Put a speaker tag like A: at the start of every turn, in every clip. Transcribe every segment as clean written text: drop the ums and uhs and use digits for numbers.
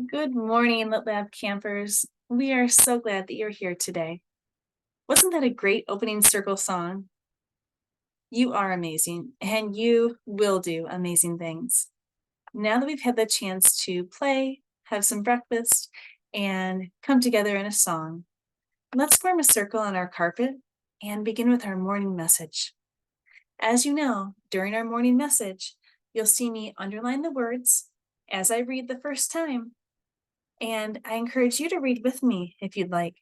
A: Good morning, Lit Lab campers. We are so glad that you're here today. Wasn't that a great opening circle song? You are amazing, and you will do amazing things. Now that we've had the chance to play, have some breakfast, and come together in a song, let's form a circle on our carpet and begin with our morning message. As you know, during our morning message, you'll see me underline the words as I read the first time, and I encourage you to read with me if you'd like.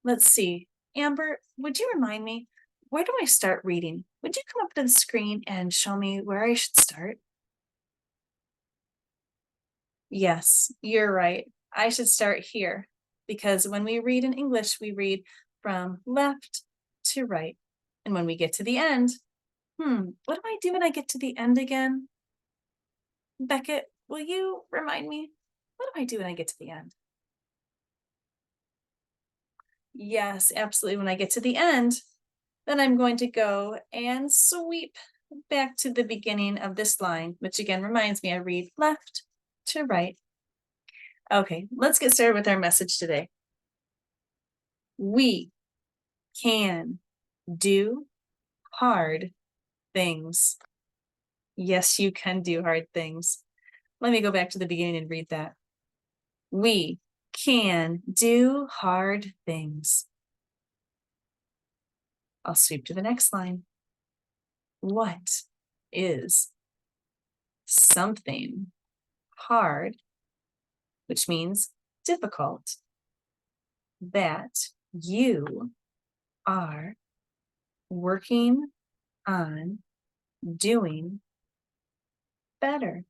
A: Let's see. Amber, would you remind me, where do I start reading? Would you come up to the screen and show me where I should start? Yes, you're right. I should start here because when we read in English, we read from left to right. And when we get to the end, what do I do when I get to the end again? Beckett, will you remind me? What do I do when I get to the end? Yes, absolutely. When I get to the end, then I'm going to go and sweep back to the beginning of this line, which again reminds me I read left to right. Okay, let's get started with our message today. We can do hard things. Yes, you can do hard things. Let me go back to the beginning and read that. We can do hard things. I'll sweep to the next line. What is something hard, which means difficult, that you are working on doing better?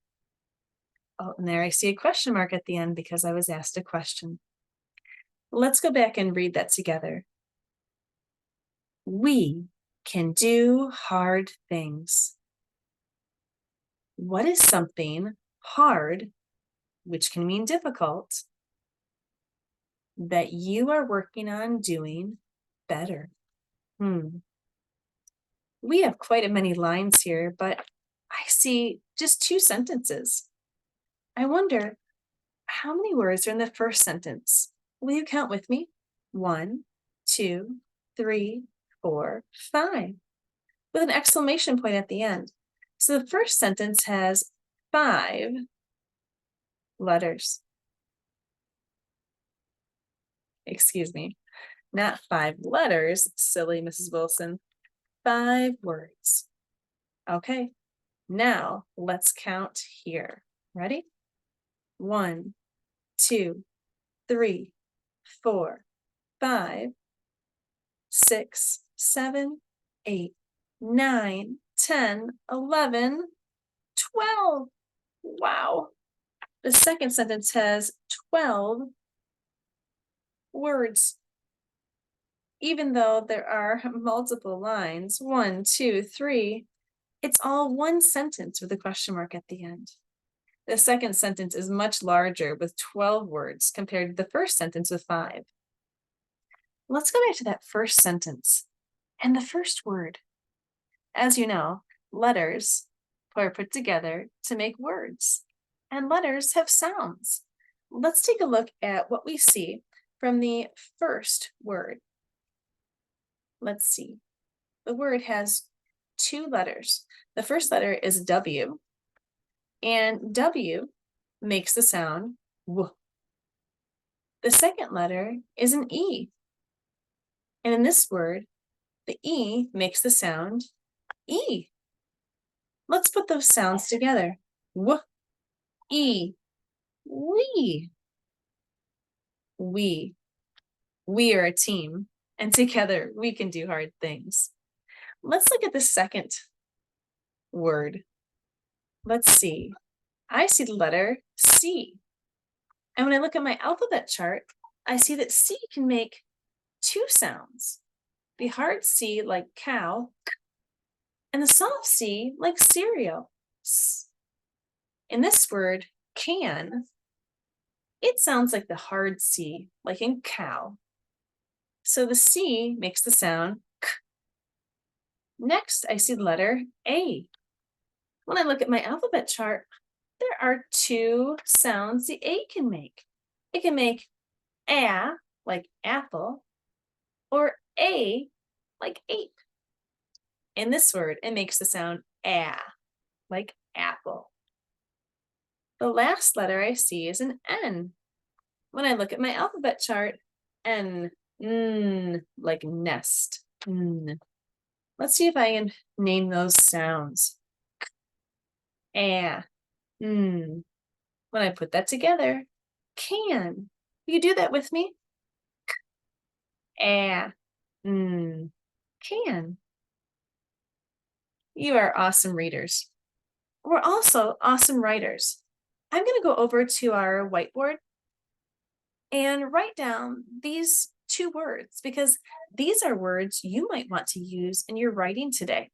A: Oh, and there I see a question mark at the end because I was asked a question. Let's go back and read that together. We can do hard things. What is something hard, which can mean difficult, that you are working on doing better? We have quite a many lines here, but I see just two sentences. I wonder how many words are in the first sentence? Will you count with me? 1, 2, 3, 4, 5, with an exclamation point at the end. So the first sentence has 5 letters. Excuse me, not 5 letters, silly Mrs. Wilson, 5 words. Okay, now let's count here. Ready? 1, 2, 3, 4, 5, 6, 7, 8, 9, 10, 11, 12. Wow. The second sentence has 12 words. Even though there are multiple lines, 1, 2, 3, it's all one sentence with a question mark at the end. The second sentence is much larger with 12 words compared to the first sentence with 5. Let's go back to that first sentence and the first word. As you know, letters are put together to make words, and letters have sounds. Let's take a look at what we see from the first word. Let's see. The word has 2 letters. The first letter is W, and W makes the sound W. The second letter is an E, and in this word, the E makes the sound E. Let's put those sounds together. W, E, we. We. We are a team, and together we can do hard things. Let's look at the second word. Let's see. I see the letter C. And when I look at my alphabet chart, I see that C can make 2 sounds. The hard C like cow, and the soft C like cereal. In this word, can, it sounds like the hard C, like in cow. So the C makes the sound k. Next, I see the letter A. When I look at my alphabet chart, there are two sounds the A can make. It can make a, like apple, or a, like ape. In this word, it makes the sound a, like apple. The last letter I see is an N. When I look at my alphabet chart, N, like nest. N. Let's see if I can name those sounds. A, When I put that together, can. You do that with me? A, can. You are awesome readers. We're also awesome writers. I'm going to go over to our whiteboard and write down these two words because these are words you might want to use in your writing today.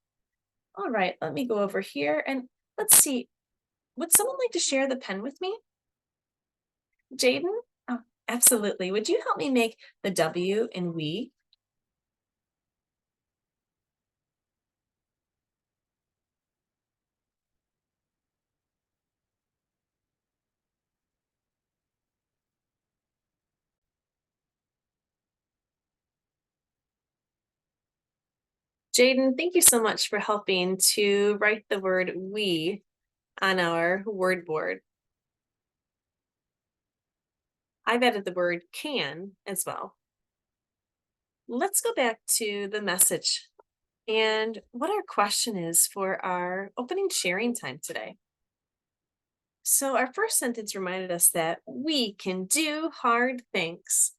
A: All right, let me go over here and let's see. Would someone like to share the pen with me? Jaden? Oh, absolutely. Would you help me make the W in we? Jaden, thank you so much for helping to write the word we on our word board. I've added the word can as well. Let's go back to the message and what our question is for our opening sharing time today. So our first sentence reminded us that we can do hard things.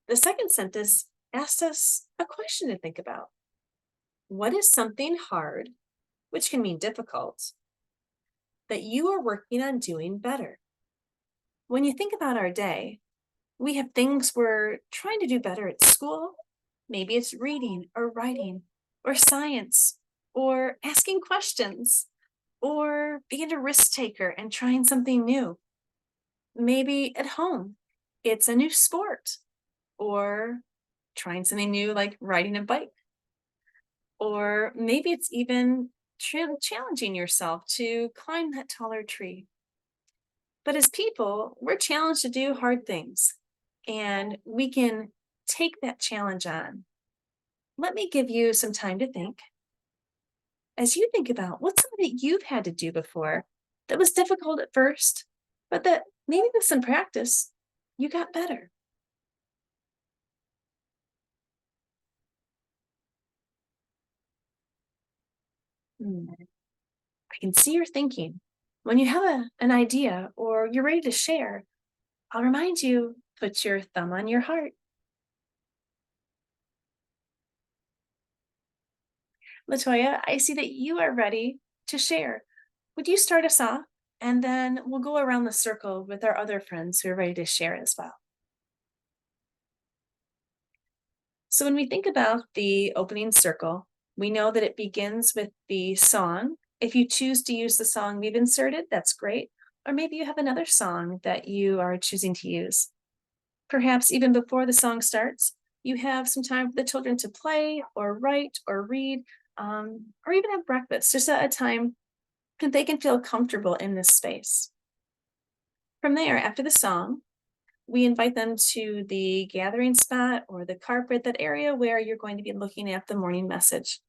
A: The second sentence asked us a question to think about. What is something hard, which can mean difficult, that you are working on doing better? When you think about our day, we have things we're trying to do better at school. Maybe it's reading or writing or science or asking questions or being a risk taker and trying something new. Maybe at home, it's a new sport or trying something new like riding a bike. Or maybe it's even challenging yourself to climb that taller tree. But as people, we're challenged to do hard things, and we can take that challenge on. Let me give you some time to think. As you think about what's something that you've had to do before that was difficult at first, but that maybe with some practice, you got better. I can see your thinking. When you have an idea or you're ready to share, I'll remind you, put your thumb on your heart. Latoya, I see that you are ready to share. Would you start us off? And then we'll go around the circle with our other friends who are ready to share as well. So when we think about the opening circle, we know that it begins with the song. If you choose to use the song we've inserted, that's great. Or maybe you have another song that you are choosing to use. Perhaps even before the song starts, you have some time for the children to play or write or read, or even have breakfast, just at a time that they can feel comfortable in this space. From there, after the song, we invite them to the gathering spot or the carpet, that area where you're going to be looking at the morning message.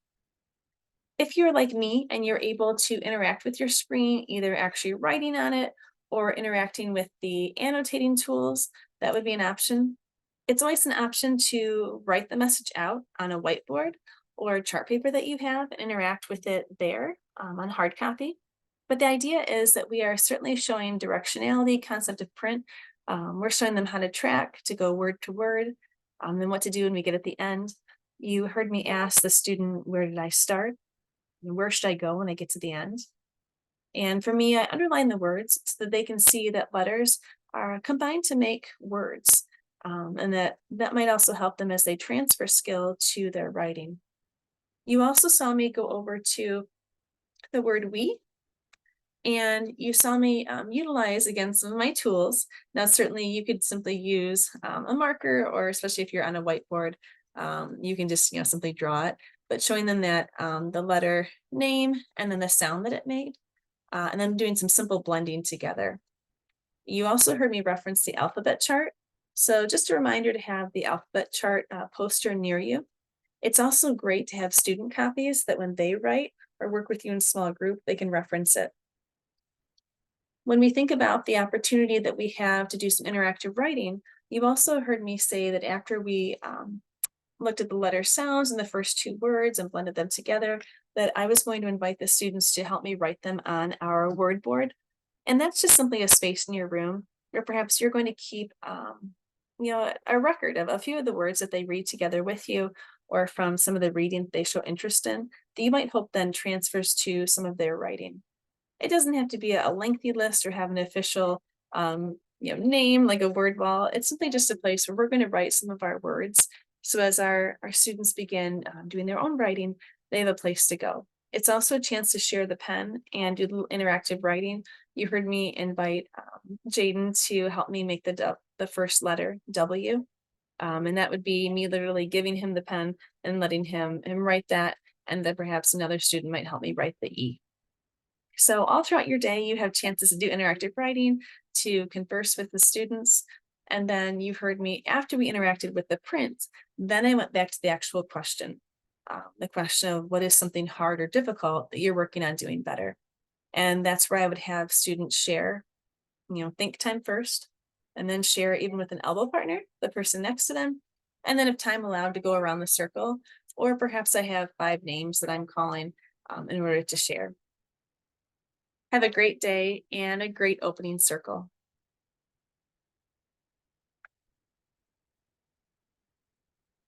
A: If you're like me and you're able to interact with your screen, either actually writing on it or interacting with the annotating tools, that would be an option. It's always an option to write the message out on a whiteboard or chart paper that you have and interact with it there on hard copy. But the idea is that we are certainly showing directionality, concept of print. We're showing them how to track, to go word to word, and what to do when we get at the end. You heard me ask the student, where did I start? And where should I go when I get to the end? And for me, I underline the words so that they can see that letters are combined to make words. And that might also help them as they transfer skill to their writing. You also saw me go over to the word we, and you saw me utilize again some of my tools. Now, certainly you could simply use a marker, or especially if you're on a whiteboard, you can just simply draw it, but showing them that the letter name and then the sound that it made. and then doing some simple blending together. You also heard me reference the alphabet chart. So just a reminder to have the alphabet chart poster near you. It's also great to have student copies that when they write or work with you in a small group, they can reference it. When we think about the opportunity that we have to do some interactive writing, you also heard me say that after we looked at the letter sounds in the first two words and blended them together, that I was going to invite the students to help me write them on our word board. And that's just simply a space in your room where perhaps you're going to keep, a record of a few of the words that they read together with you, or from some of the reading that they show interest in, that you might hope then transfers to some of their writing. It doesn't have to be a lengthy list or have an official, name like a word wall. It's simply just a place where we're going to write some of our words. So as our students begin doing their own writing, they have a place to go. It's also a chance to share the pen and do a little interactive writing. You heard me invite Jaden to help me make the first letter W. And that would be me literally giving him the pen and letting him write that. And then perhaps another student might help me write the E. So all throughout your day, you have chances to do interactive writing, to converse with the students. And then you heard me after we interacted with the print, then I went back to the actual question. The question of what is something hard or difficult that you're working on doing better. And that's where I would have students share, think time first, and then share even with an elbow partner, the person next to them. And then if time allowed, to go around the circle, or perhaps I have 5 names that I'm calling in order to share. Have a great day and a great opening circle.